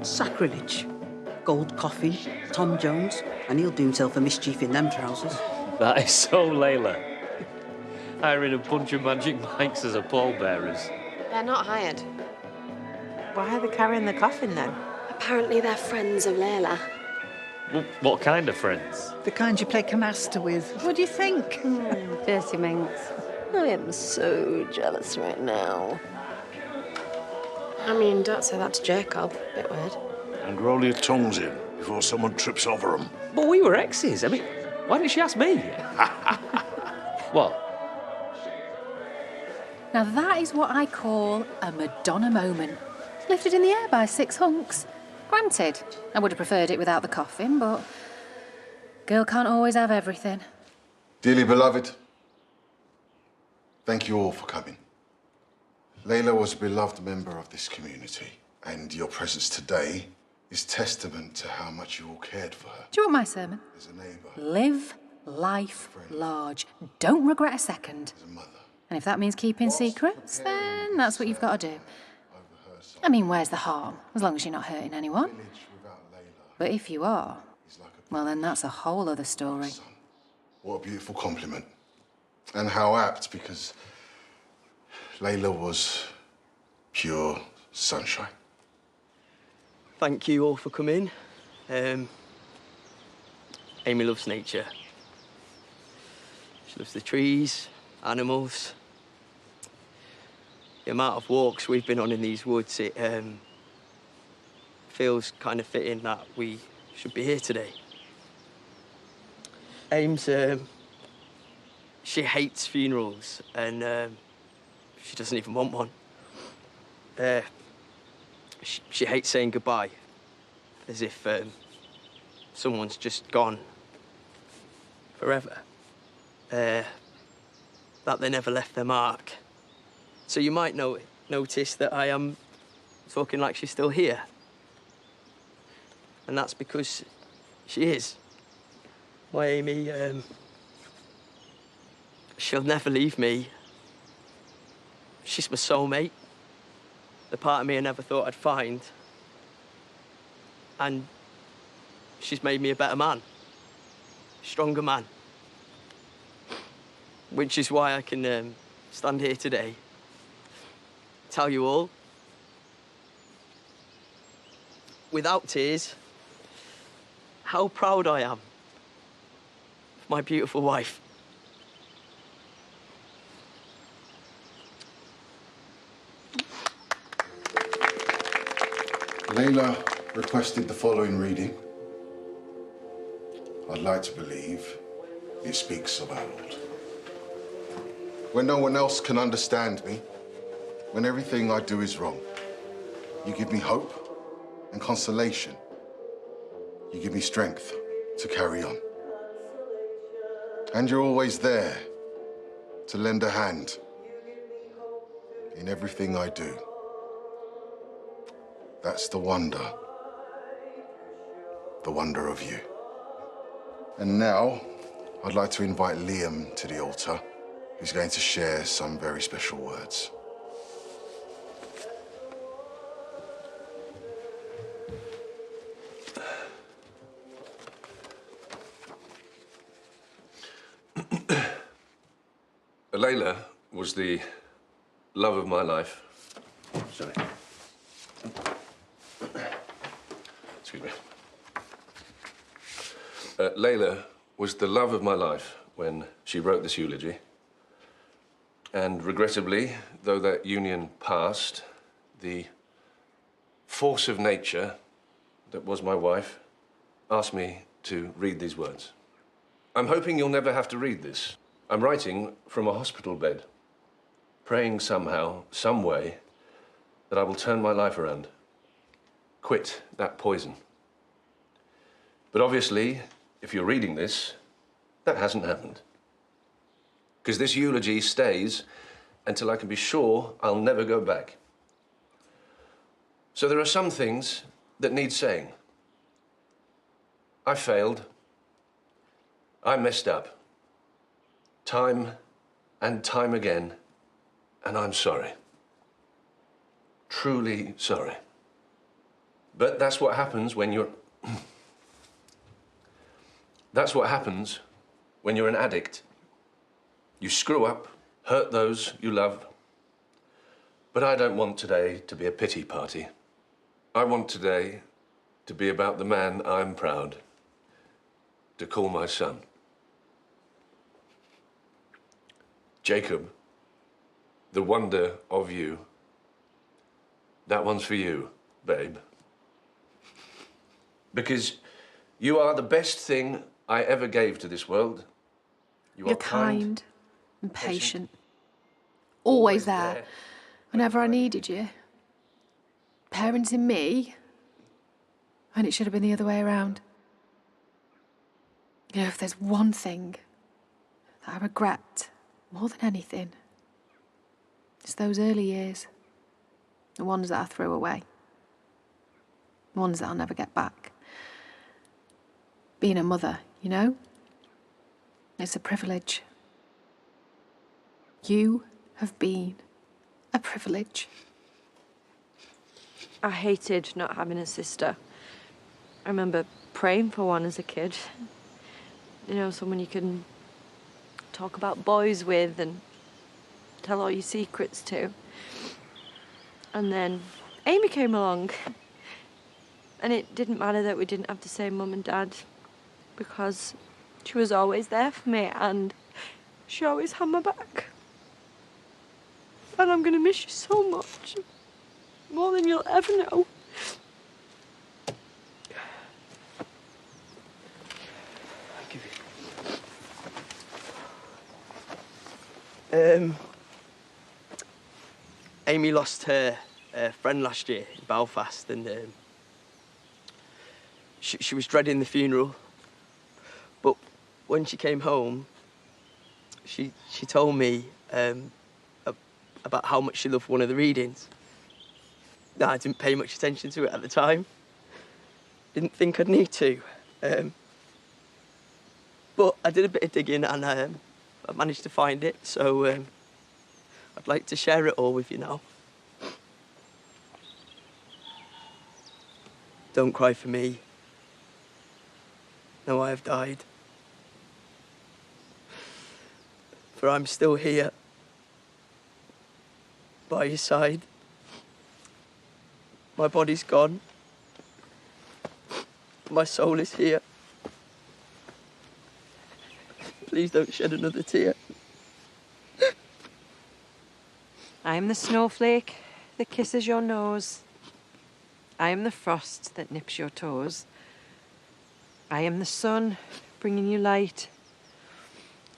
Sacrilege. Gold coffin, Tom Jones, and he'll do himself a mischief in them trousers. That is so Leyla. Hiring a bunch of Magic Mikes as a pallbearers. They're not hired. Why are they carrying the coffin then? Apparently they're friends of Leyla. What kind of friends? The kind you play canasta with. What do you think? Dirty minx. I am so jealous right now. I mean, don't say that to Jacob. Bit weird. And roll your tongues in before someone trips over them. But we were exes. I mean, why didn't she ask me? What? Now that is what I call a Madonna moment. Lifted in the air by 6 hunks. Granted, I would have preferred it without the coffin, but girl can't always have everything. Dearly beloved, thank you all for coming. Leyla was a beloved member of this community, and your presence today is testament to how much you all cared for her. Do you want my sermon? As a neighbour, Live life large. Don't regret a second. as a mother. And if that means keeping secrets, then that's what you've got to do. I mean, where's the harm? As long as you're not hurting anyone. But if you are, well, then that's a whole other story. What a beautiful compliment. And how apt, because Leyla was pure sunshine. Thank you all for coming. Amy loves nature. She loves the trees, animals. The amount of walks we've been on in these woods, it feels kind of fitting that we should be here today. Ames, she hates funerals, and she doesn't even want one. She hates saying goodbye, as if someone's just gone forever. That they never left their mark. So you might notice that I am talking like she's still here. And that's because she is. My Amy, she'll never leave me. She's my soulmate. The part of me I never thought I'd find. And she's made me a better man. Stronger man. Which is why I can stand here today. Tell you all, without tears, how proud I am of my beautiful wife. Leyla requested the following reading. I'd like to believe it speaks of our Lord. When no one else can understand me, when everything I do is wrong, you give me hope and consolation. You give me strength to carry on. And you're always there to lend a hand in everything I do. That's the wonder of you. And now, I'd like to invite Liam to the altar, who's going to share some very special words. Leyla was the love of my life. Sorry. Excuse me. Leyla was the love of my life when she wrote this eulogy. And regrettably, though that union passed, the force of nature that was my wife asked me to read these words. I'm hoping you'll never have to read this. I'm writing from a hospital bed, praying somehow, some way, that I will turn my life around, quit that poison. But obviously, if you're reading this, that hasn't happened. Because this eulogy stays until I can be sure I'll never go back. So there are some things that need saying. I failed. I messed up. Time and time again, and I'm sorry. Truly sorry. But that's what happens when you're... That's what happens when you're an addict. You screw up, hurt those you love. But I don't want today to be a pity party. I want today to be about the man I'm proud to call my son. Jacob, the wonder of you. That one's for you, babe. Because you are the best thing I ever gave to this world. You're kind and patient. Always there whenever I needed you. Parenting me when it should have been the other way around. You know, if there's one thing that I regret more than anything, it's those early years. The ones that I threw away. The ones that I'll never get back. Being a mother, you know? It's a privilege. You have been a privilege. I hated not having a sister. I remember praying for one as a kid. You know, someone you can talk about boys with and tell all your secrets to. And then Amy came along. And it didn't matter that we didn't have the same mum and dad, because she was always there for me and she always had my back. And I'm gonna miss you so much. More than you'll ever know. I'll give you. Amy lost her friend last year in Belfast, and she was dreading the funeral. But when she came home, she told me about how much she loved one of the readings. No, I didn't pay much attention to it at the time. Didn't think I'd need to. But I did a bit of digging and I managed to find it, so I'd like to share it all with you now. Don't cry for me. No, I have died. For I'm still here, by your side. My body's gone. My soul is here. Please don't shed another tear. I am the snowflake that kisses your nose. I am the frost that nips your toes. I am the sun bringing you light.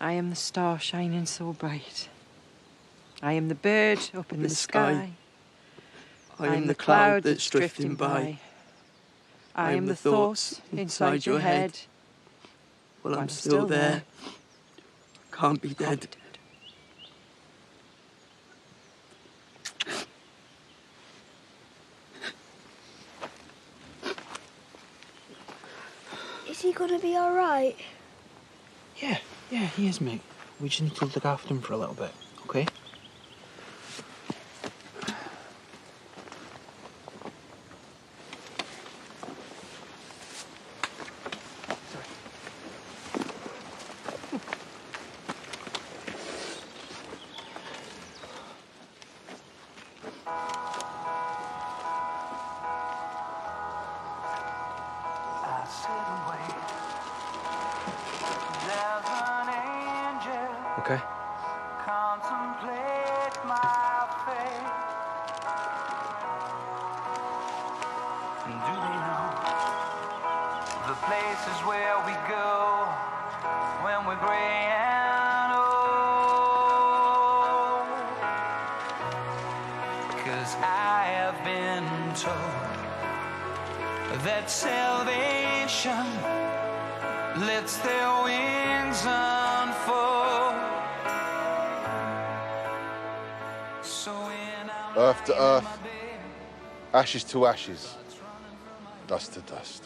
I am the star shining so bright. I am the bird up in the sky. I am the cloud that's drifting by. I am the thoughts inside your head. Well, I'm still there. Can't be dead. Is he gonna be all right? Yeah, he is, mate. We just need to look after him for a little bit, okay? Okay. Contemplate my fate. And do they know the places where we go when we're gray and old? 'Cause I have been told that salvation lets their wings unfold. Earth to earth, ashes to ashes, dust to dust.